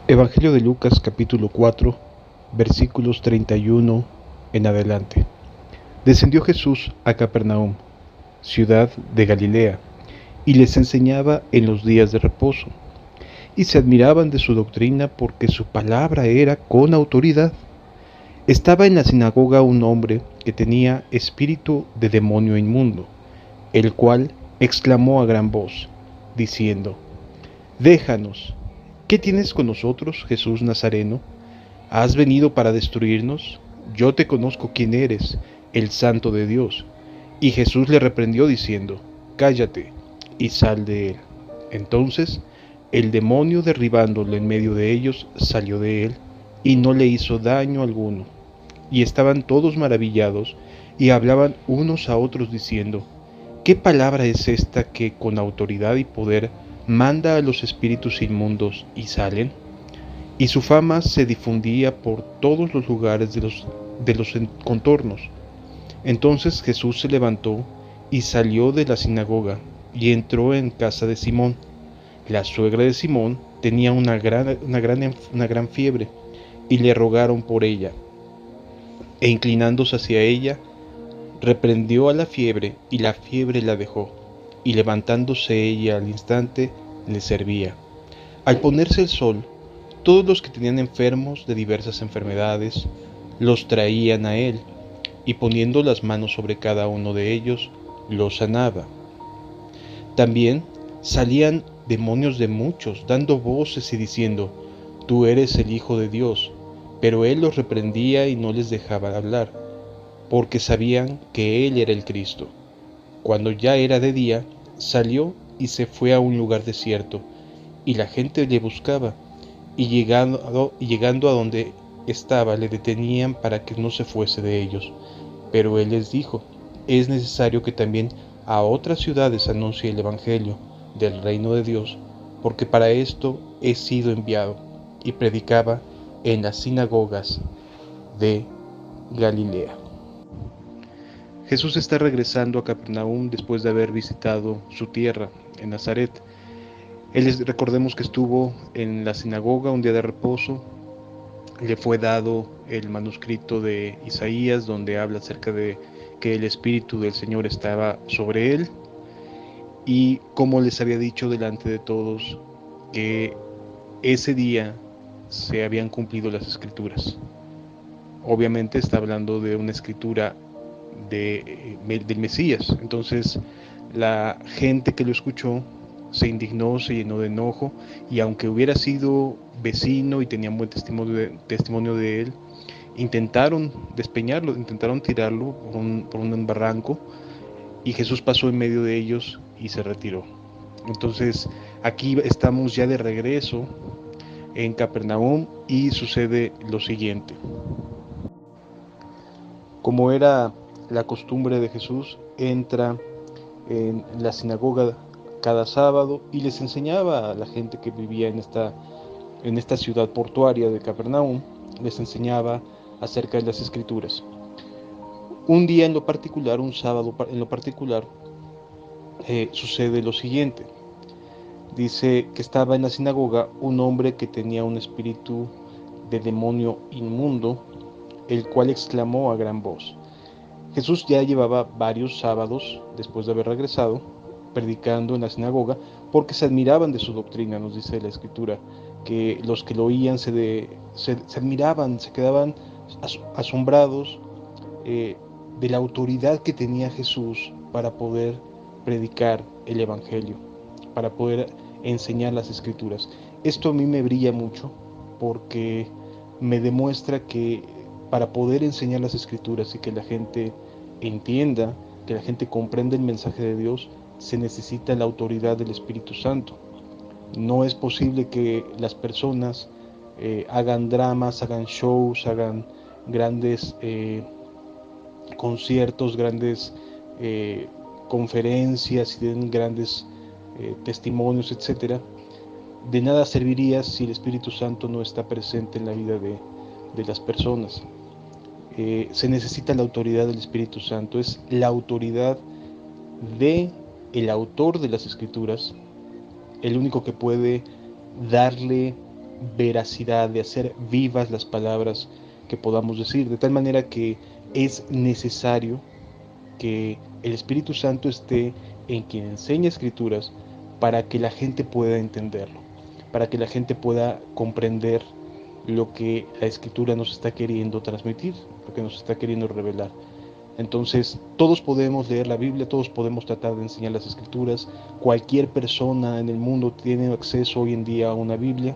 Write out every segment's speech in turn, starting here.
Evangelio de Lucas capítulo 4, versículos 31 en adelante. Descendió Jesús a Capernaum, ciudad de Galilea, y les enseñaba en los días de reposo. Y se admiraban de su doctrina porque su palabra era con autoridad. Estaba en la sinagoga un hombre que tenía espíritu de demonio inmundo, el cual exclamó a gran voz, diciendo: Déjanos, ¿qué tienes con nosotros, Jesús Nazareno? ¿Has venido para destruirnos? Yo te conozco quién eres, el Santo de Dios. Y Jesús le reprendió diciendo: Cállate y sal de él. Entonces el demonio, derribándolo en medio de ellos, salió de él y no le hizo daño alguno. Y estaban todos maravillados y hablaban unos a otros diciendo: ¿Qué palabra es esta que con autoridad y poder manda a los espíritus inmundos y salen? Y su fama se difundía por todos los lugares de los contornos. Entonces Jesús se levantó y salió de la sinagoga y entró en casa de Simón. La suegra de Simón tenía una gran fiebre y le rogaron por ella. E inclinándose hacia ella, reprendió a la fiebre y la fiebre la dejó. Y levantándose ella al instante, le servía. Al ponerse el sol, todos los que tenían enfermos de diversas enfermedades los traían a él, y poniendo las manos sobre cada uno de ellos, los sanaba. También salían demonios de muchos, dando voces y diciendo: Tú eres el Hijo de Dios. Pero él los reprendía y no les dejaba hablar, porque sabían que él era el Cristo. Cuando ya era de día, salió y se fue a un lugar desierto, y la gente le buscaba. Y llegando a donde estaba, le detenían para que no se fuese de ellos. Pero él les dijo: es necesario que también a otras ciudades anuncie el Evangelio del reino de Dios, porque para esto he sido enviado. Y predicaba en las sinagogas de Galilea. Jesús está regresando a Capernaum después de haber visitado su tierra, en Nazaret. Recordemos que estuvo en la sinagoga un día de reposo. Le fue dado el manuscrito de Isaías, donde habla acerca de que el Espíritu del Señor estaba sobre él, y como les había dicho delante de todos, que ese día se habían cumplido las Escrituras. Obviamente está hablando de una escritura del Mesías. Entonces la gente que lo escuchó se indignó, se llenó de enojo, y aunque hubiera sido vecino y tenían buen testimonio de él, intentaron despeñarlo, intentaron tirarlo por un barranco, y Jesús pasó en medio de ellos y se retiró. Entonces aquí estamos ya de regreso en Capernaum y sucede lo siguiente. Como era la costumbre de Jesús, entra en la sinagoga cada sábado y les enseñaba a la gente que vivía en esta ciudad portuaria de Capernaum, les enseñaba acerca de las Escrituras. Un día en lo particular, un sábado en lo particular, sucede lo siguiente. Dice que estaba en la sinagoga un hombre que tenía un espíritu de demonio inmundo, el cual exclamó a gran voz. Jesús ya llevaba varios sábados, después de haber regresado, predicando en la sinagoga, porque se admiraban de su doctrina. Nos dice la Escritura que los que lo oían se admiraban, se quedaban asombrados de la autoridad que tenía Jesús para poder predicar el Evangelio, para poder enseñar las Escrituras. Esto a mí me brilla mucho, porque me demuestra que para poder enseñar las Escrituras y que la gente entienda, que la gente comprenda el mensaje de Dios, se necesita la autoridad del Espíritu Santo. No es posible que las personas hagan dramas, hagan shows, hagan grandes conciertos, grandes conferencias y den grandes testimonios, etcétera. De nada serviría si el Espíritu Santo no está presente en la vida de las personas. Se necesita la autoridad del Espíritu Santo, es la autoridad del autor de las Escrituras, el único que puede darle veracidad, de hacer vivas las palabras que podamos decir, de tal manera que es necesario que el Espíritu Santo esté en quien enseña escrituras para que la gente pueda entenderlo, para que la gente pueda comprender lo que la escritura nos está queriendo transmitir, lo que nos está queriendo revelar. Entonces, todos podemos leer la Biblia, todos podemos tratar de enseñar las escrituras, cualquier persona en el mundo tiene acceso hoy en día a una Biblia,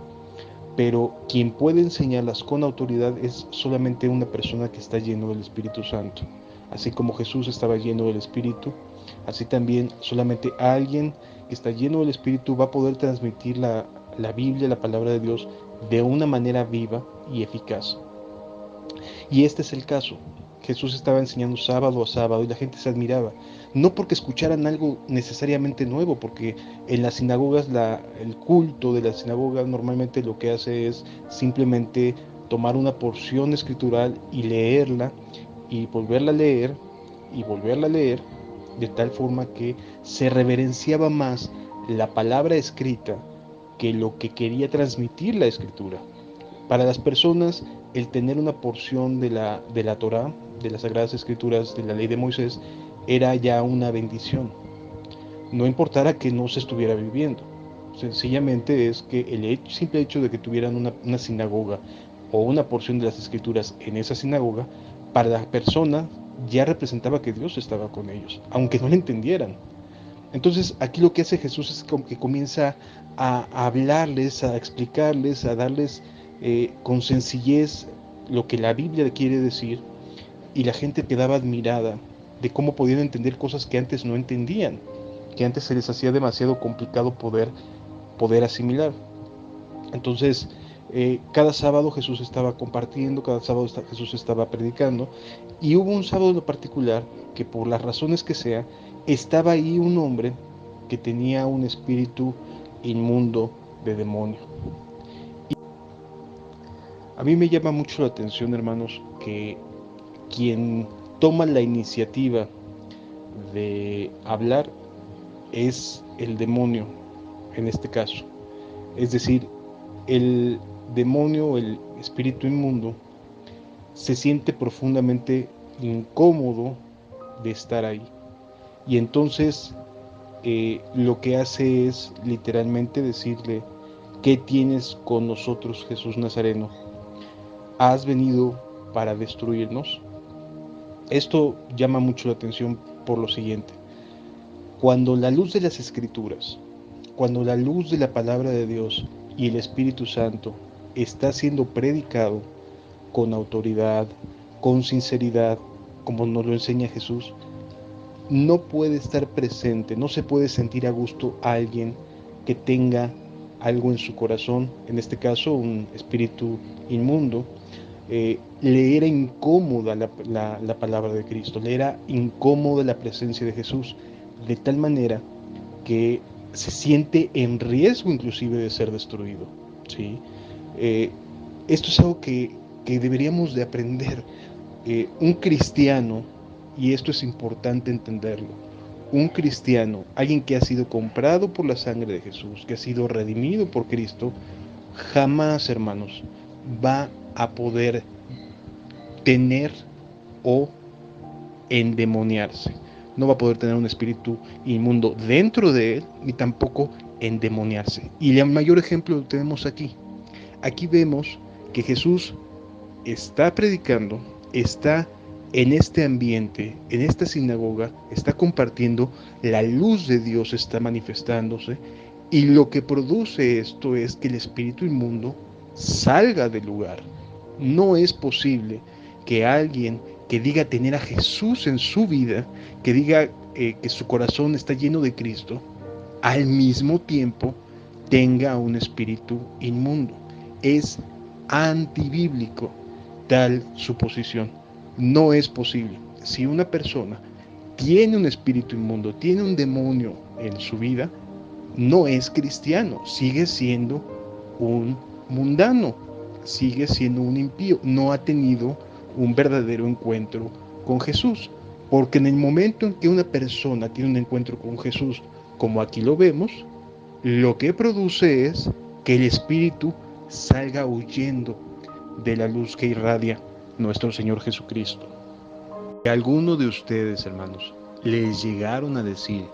pero quien puede enseñarlas con autoridad es solamente una persona que está lleno del Espíritu Santo. Así como Jesús estaba lleno del Espíritu, así también solamente alguien que está lleno del Espíritu va a poder transmitir la Biblia, la palabra de Dios, de una manera viva y eficaz. Y este es el caso. Jesús estaba enseñando sábado a sábado y la gente se admiraba. No porque escucharan algo necesariamente nuevo, porque en las sinagogas el culto de la sinagoga normalmente lo que hace es simplemente tomar una porción escritural y leerla y volverla a leer y volverla a leer, de tal forma que se reverenciaba más la palabra escrita que lo que quería transmitir la escritura. Para las personas, el tener una porción de la Torá, de las Sagradas Escrituras, de la ley de Moisés, era ya una bendición. No importara que no se estuviera viviendo. Sencillamente es que el simple hecho de que tuvieran una sinagoga o una porción de las Escrituras en esa sinagoga, para la persona ya representaba que Dios estaba con ellos, aunque no lo entendieran. Entonces aquí lo que hace Jesús es como que comienza a hablarles, a explicarles, a darles con sencillez lo que la Biblia quiere decir, y la gente quedaba admirada de cómo podían entender cosas que antes no entendían, que antes se les hacía demasiado complicado poder asimilar. Entonces, cada sábado Jesús estaba compartiendo, cada sábado Jesús estaba predicando, y hubo un sábado en particular que por las razones que sea, estaba ahí un hombre que tenía un espíritu inmundo de demonio. Y a mí me llama mucho la atención, hermanos, que quien toma la iniciativa de hablar es el demonio en este caso. Es decir, el demonio, el espíritu inmundo, se siente profundamente incómodo de estar ahí. Y entonces lo que hace es literalmente decirle: ¿qué tienes con nosotros, Jesús Nazareno? ¿Has venido para destruirnos? Esto llama mucho la atención por lo siguiente: cuando la luz de las Escrituras, cuando la luz de la palabra de Dios y el Espíritu Santo está siendo predicado con autoridad, con sinceridad, como nos lo enseña Jesús, no puede estar presente, no se puede sentir a gusto a alguien que tenga algo en su corazón, en este caso un espíritu inmundo. Le era incómoda la palabra de Cristo, le era incómoda la presencia de Jesús, de tal manera que se siente en riesgo inclusive de ser destruido, ¿sí? Esto es algo que deberíamos de aprender. Un cristiano, y esto es importante entenderlo, un cristiano, alguien que ha sido comprado por la sangre de Jesús, que ha sido redimido por Cristo, jamás, hermanos, va a poder tener o endemoniarse. No va a poder tener un espíritu inmundo dentro de él, ni tampoco endemoniarse. Y el mayor ejemplo lo tenemos aquí. Aquí vemos que Jesús está predicando, está en este ambiente, en esta sinagoga, está compartiendo, la luz de Dios está manifestándose, y lo que produce esto es que el espíritu inmundo salga del lugar. No es posible que alguien que diga tener a Jesús en su vida, que diga que su corazón está lleno de Cristo, al mismo tiempo tenga un espíritu inmundo. Es antibíblico tal suposición. No es posible. Si una persona tiene un espíritu inmundo, tiene un demonio en su vida, no es cristiano, sigue siendo un mundano, sigue siendo un impío, no ha tenido un verdadero encuentro con Jesús. Porque en el momento en que una persona tiene un encuentro con Jesús, como aquí lo vemos, lo que produce es que el espíritu salga huyendo de la luz que irradia nuestro Señor Jesucristo. Si alguno de ustedes, hermanos, les llegaron a decir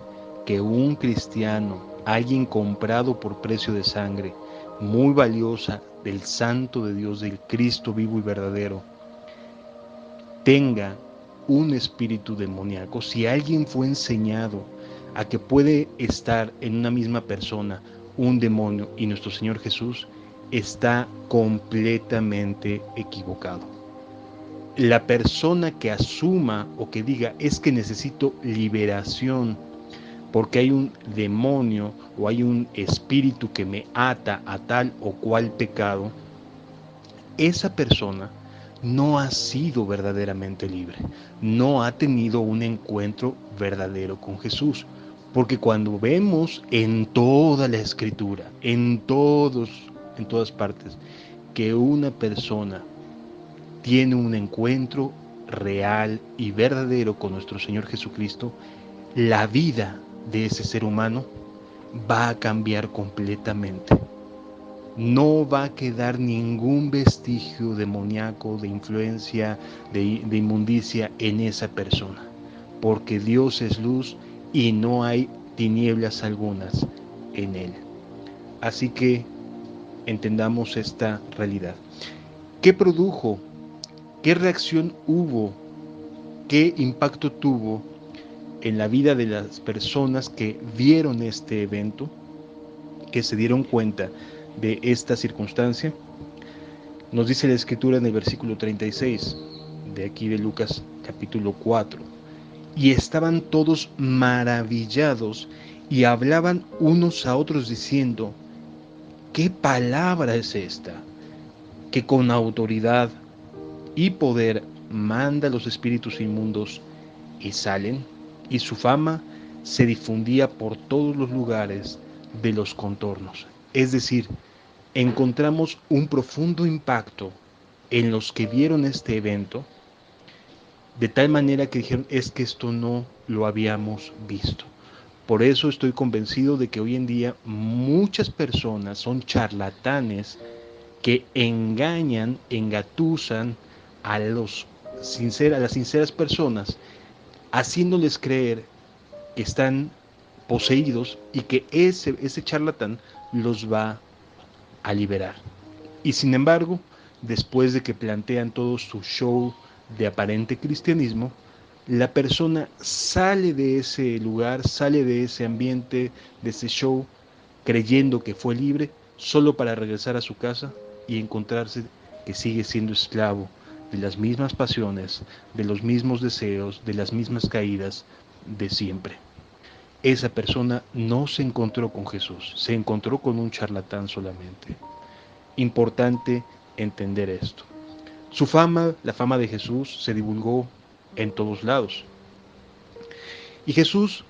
que un cristiano, alguien comprado por precio de sangre, muy valiosa, del Santo de Dios, del Cristo vivo y verdadero, tenga un espíritu demoníaco, si alguien fue enseñado a que puede estar en una misma persona un demonio y nuestro Señor Jesús, está completamente equivocado. La persona que asuma o que diga es que necesito liberación porque hay un demonio o hay un espíritu que me ata a tal o cual pecado, esa persona no ha sido verdaderamente libre, no ha tenido un encuentro verdadero con Jesús. Porque cuando vemos en toda la escritura, en todas partes, que una persona tiene un encuentro real y verdadero con nuestro Señor Jesucristo, la vida de ese ser humano va a cambiar completamente. No va a quedar ningún vestigio demoníaco, de influencia, de inmundicia en esa persona, porque Dios es luz y no hay tinieblas algunas en él. Así que entendamos esta realidad. ¿Qué produjo? ¿Qué reacción hubo? ¿Qué impacto tuvo en la vida de las personas que vieron este evento, que se dieron cuenta de esta circunstancia? Nos dice la escritura en el versículo 36 de aquí de Lucas capítulo 4. Y estaban todos maravillados y hablaban unos a otros diciendo: ¿qué palabra es esta? Que con autoridad y poder manda a los espíritus inmundos y salen. Y su fama se difundía por todos los lugares de los contornos. Es decir, encontramos un profundo impacto en los que vieron este evento, de tal manera que dijeron: es que esto no lo habíamos visto. Por eso estoy convencido de que hoy en día muchas personas son charlatanes que engañan, engatusan a las sinceras personas, haciéndoles creer que están poseídos y que ese charlatán los va a liberar. Y sin embargo, después de que plantean todo su show de aparente cristianismo, la persona sale de ese lugar, sale de ese ambiente, de ese show, creyendo que fue libre, solo para regresar a su casa y encontrarse que sigue siendo esclavo de las mismas pasiones, de los mismos deseos, de las mismas caídas de siempre. Esa persona no se encontró con Jesús, se encontró con un charlatán solamente. Importante entender esto. Su fama, la fama de Jesús, se divulgó en todos lados. Y Jesús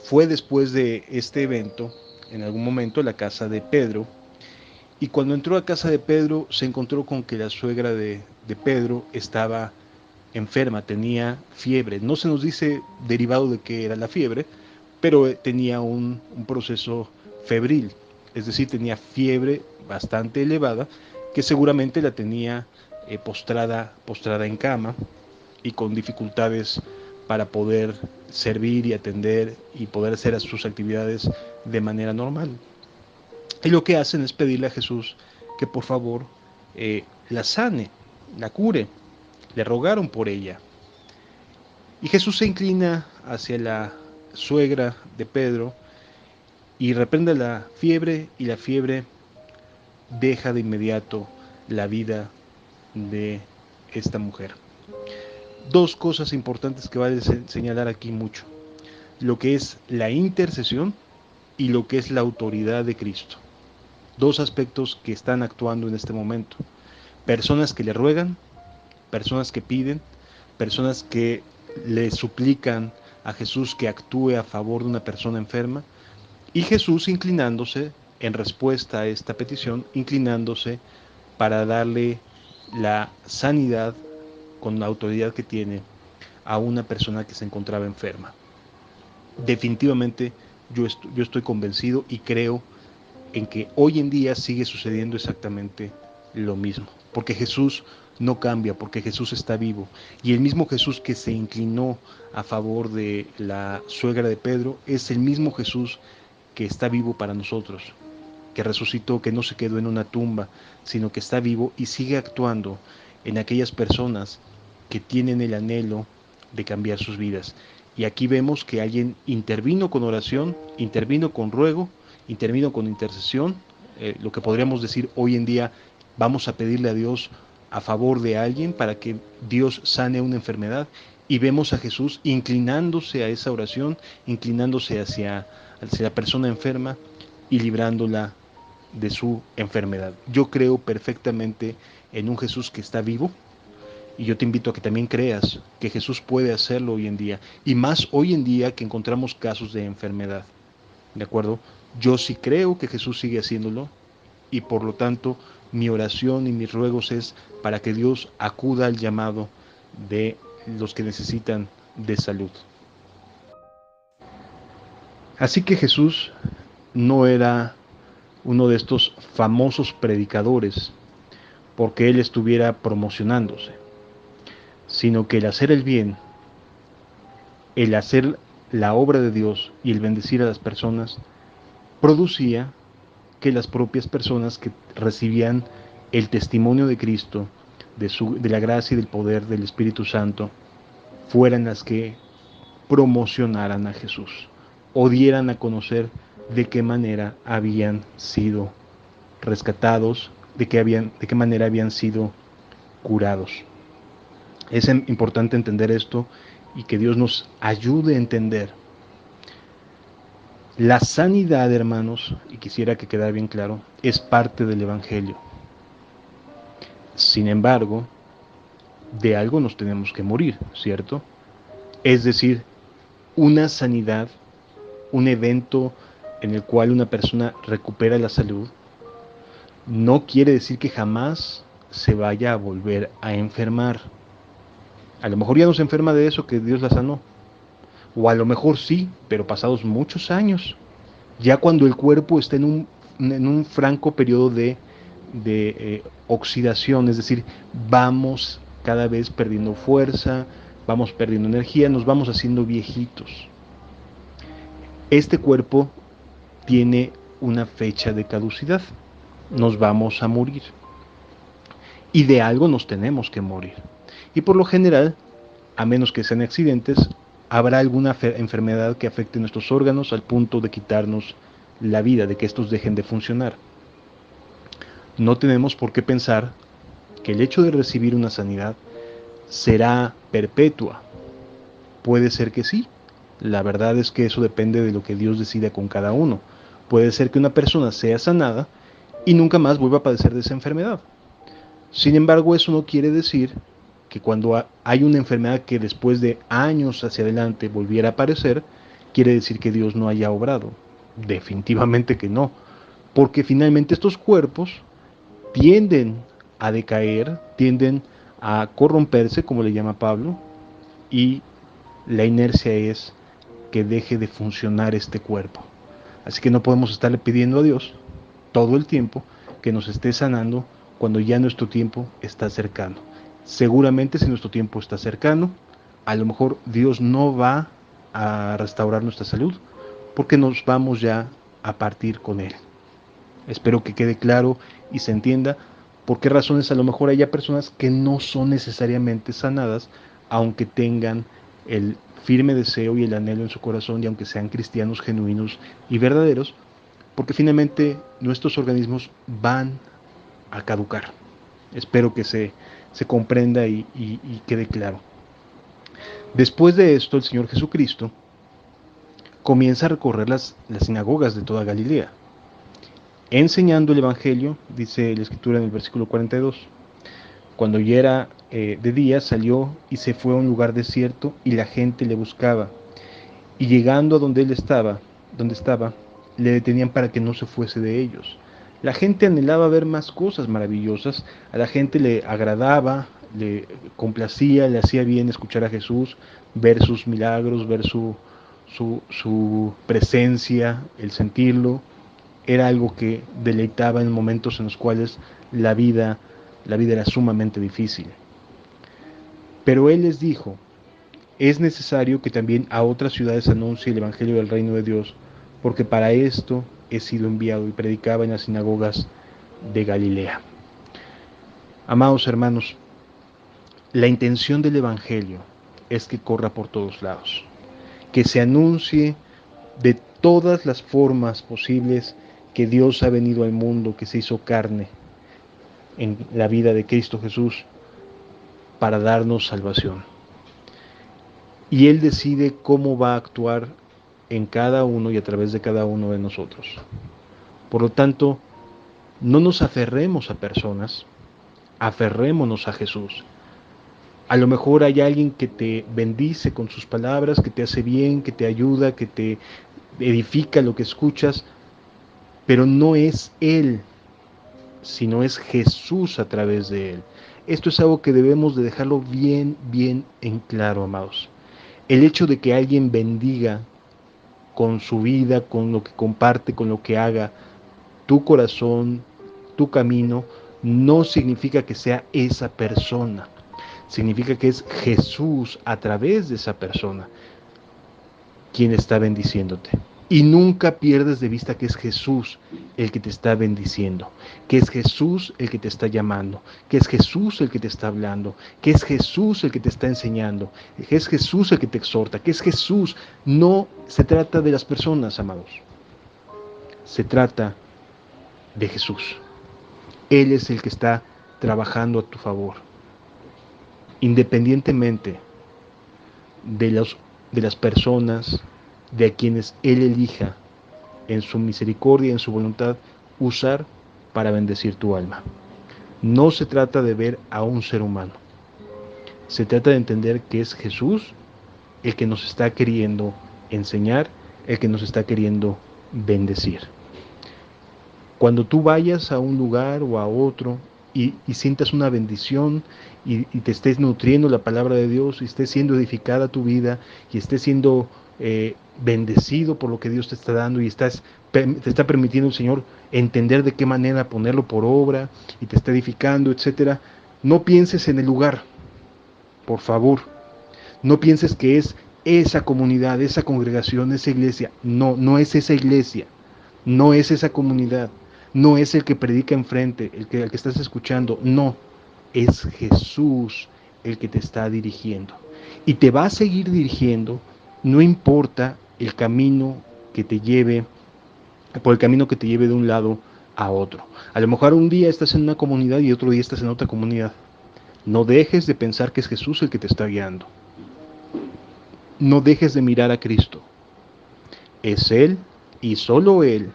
fue, después de este evento, en algún momento a la casa de Pedro, y cuando entró a casa de Pedro se encontró con que la suegra de Pedro estaba enferma, tenía fiebre. No se nos dice derivado de qué era la fiebre, pero tenía un proceso febril, es decir, tenía fiebre bastante elevada, que seguramente la tenía postrada en cama y con dificultades para poder servir y atender y poder hacer sus actividades de manera normal. Y lo que hacen es pedirle a Jesús que por favor la sane, la cure. Le rogaron por ella. Y Jesús se inclina hacia la suegra de Pedro y reprende la fiebre, y la fiebre deja de inmediato la vida de esta mujer. Dos cosas importantes que vale señalar aquí mucho: lo que es la intercesión y lo que es la autoridad de Cristo. Dos aspectos que están actuando en este momento. Personas que le ruegan, personas que piden, personas que le suplican a Jesús que actúe a favor de una persona enferma, y Jesús inclinándose en respuesta a esta petición, inclinándose para darle la sanidad con la autoridad que tiene a una persona que se encontraba enferma. Definitivamente yo estoy convencido y creo en que hoy en día sigue sucediendo exactamente lo mismo, porque Jesús no cambia, porque Jesús está vivo. Y el mismo Jesús que se inclinó a favor de la suegra de Pedro es el mismo Jesús que está vivo para nosotros, que resucitó, que no se quedó en una tumba, sino que está vivo y sigue actuando en aquellas personas que tienen el anhelo de cambiar sus vidas. Y aquí vemos que alguien intervino con oración, intervino con ruego, intervino con intercesión, lo que podríamos decir hoy en día, vamos a pedirle a Dios a favor de alguien para que Dios sane una enfermedad, y vemos a Jesús inclinándose a esa oración, inclinándose hacia la persona enferma y librándola de su enfermedad. Yo creo perfectamente en un Jesús que está vivo, y yo te invito a que también creas que Jesús puede hacerlo hoy en día, y más hoy en día que encontramos casos de enfermedad. ¿De acuerdo? Yo sí creo que Jesús sigue haciéndolo, y por lo tanto mi oración y mis ruegos es para que Dios acuda al llamado de los que necesitan de salud. Así que Jesús no era uno de estos famosos predicadores porque él estuviera promocionándose, sino que el hacer el bien, el hacer la obra de Dios y el bendecir a las personas producía que las propias personas que recibían el testimonio de Cristo, de la gracia y del poder del Espíritu Santo, fueran las que promocionaran a Jesús o dieran a conocer de qué manera habían sido rescatados, de qué manera habían sido curados. Es importante entender esto y que Dios nos ayude a entender. La sanidad, hermanos, y quisiera que quedara bien claro, es parte del Evangelio. Sin embargo, de algo nos tenemos que morir, ¿cierto? Es decir, una sanidad, un evento en el cual una persona recupera la salud, no quiere decir que jamás se vaya a volver a enfermar. A lo mejor ya no se enferma de eso que Dios la sanó. O a lo mejor sí, pero pasados muchos años. Ya cuando el cuerpo está en un franco periodo de oxidación, es decir, vamos cada vez perdiendo fuerza, vamos perdiendo energía, nos vamos haciendo viejitos. Este cuerpo tiene una fecha de caducidad, nos vamos a morir. Y de algo nos tenemos que morir. Y por lo general, a menos que sean accidentes, habrá alguna enfermedad que afecte nuestros órganos al punto de quitarnos la vida, de que estos dejen de funcionar. No tenemos por qué pensar que el hecho de recibir una sanidad será perpetua. Puede ser que sí. La verdad es que eso depende de lo que Dios decida con cada uno. Puede ser que una persona sea sanada y nunca más vuelva a padecer de esa enfermedad. Sin embargo, eso no quiere decir que cuando hay una enfermedad que después de años hacia adelante volviera a aparecer, quiere decir que Dios no haya obrado. Definitivamente que no, porque finalmente estos cuerpos tienden a decaer, tienden a corromperse, como le llama Pablo, y la inercia es que deje de funcionar este cuerpo. Así que no podemos estarle pidiendo a Dios todo el tiempo que nos esté sanando cuando ya nuestro tiempo está cercano. Seguramente si nuestro tiempo está cercano, a lo mejor Dios no va a restaurar nuestra salud porque nos vamos ya a partir con Él. Espero que quede claro y se entienda por qué razones a lo mejor haya personas que no son necesariamente sanadas, aunque tengan el firme deseo y el anhelo en su corazón y aunque sean cristianos genuinos y verdaderos, porque finalmente nuestros organismos van a caducar. Espero que se comprenda y quede claro. Después de esto, el Señor Jesucristo comienza a recorrer las sinagogas de toda Galilea, enseñando el Evangelio, dice la Escritura en el versículo 42. Cuando ya era de día, salió y se fue a un lugar desierto, y la gente le buscaba. Y llegando a donde él estaba, le detenían para que no se fuese de ellos. La gente anhelaba ver más cosas maravillosas, a la gente le agradaba, le complacía, le hacía bien escuchar a Jesús, ver sus milagros, ver su presencia, el sentirlo. era algo que deleitaba en momentos en los cuales la vida era sumamente difícil. Pero Él les dijo: es necesario que también a otras ciudades anuncie el Evangelio del Reino de Dios, porque para esto he sido enviado, y predicaba en las sinagogas de Galilea. Amados hermanos, la intención del Evangelio es que corra por todos lados, que se anuncie de todas las formas posibles que Dios ha venido al mundo, que se hizo carne en la vida de Cristo Jesús para darnos salvación. Y Él decide cómo va a actuar en cada uno y a través de cada uno de nosotros. Por lo tanto, no nos aferremos a personas, aferrémonos a Jesús. A lo mejor hay alguien que te bendice con sus palabras, que te hace bien, que te ayuda, que te edifica lo que escuchas, pero no es Él, sino es Jesús a través de Él. Esto es algo que debemos de dejarlo bien, bien en claro, amados. El hecho de que alguien bendiga con su vida, con lo que comparte, con lo que haga, tu corazón, tu camino, no significa que sea esa persona. Significa que es Jesús a través de esa persona quien está bendiciéndote. Y nunca pierdas de vista que es Jesús el que te está bendiciendo, que es Jesús el que te está llamando, que es Jesús el que te está hablando, que es Jesús el que te está enseñando, que es Jesús el que te exhorta, que es Jesús. No se trata de las personas, amados. Se trata de Jesús. Él es el que está trabajando a tu favor. Independientemente de las personas, de a quienes Él elija en su misericordia, en su voluntad, usar para bendecir tu alma. No se trata de ver a un ser humano. Se trata de entender que es Jesús el que nos está queriendo enseñar, el que nos está queriendo bendecir. Cuando tú vayas a un lugar o a otro y sientas una bendición y te estés nutriendo la palabra de Dios y estés siendo edificada tu vida y estés siendo bendecido por lo que Dios te está dando y te está permitiendo el Señor entender de qué manera ponerlo por obra y te está edificando, etcétera, no pienses en el lugar, por favor. No pienses que es esa comunidad, esa congregación, esa iglesia. No, no es esa iglesia, no es esa comunidad. No es el que predica enfrente, el que estás escuchando. No, es Jesús el que te está dirigiendo. Y te va a seguir dirigiendo, no importa el camino que te lleve, por el camino que te lleve de un lado a otro. A lo mejor un día estás en una comunidad y otro día estás en otra comunidad. No dejes de pensar que es Jesús el que te está guiando. No dejes de mirar a Cristo. Es Él y solo Él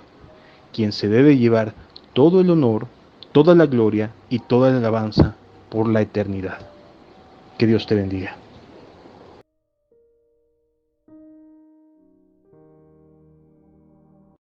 quien se debe llevar todo el honor, toda la gloria y toda la alabanza por la eternidad. Que Dios te bendiga.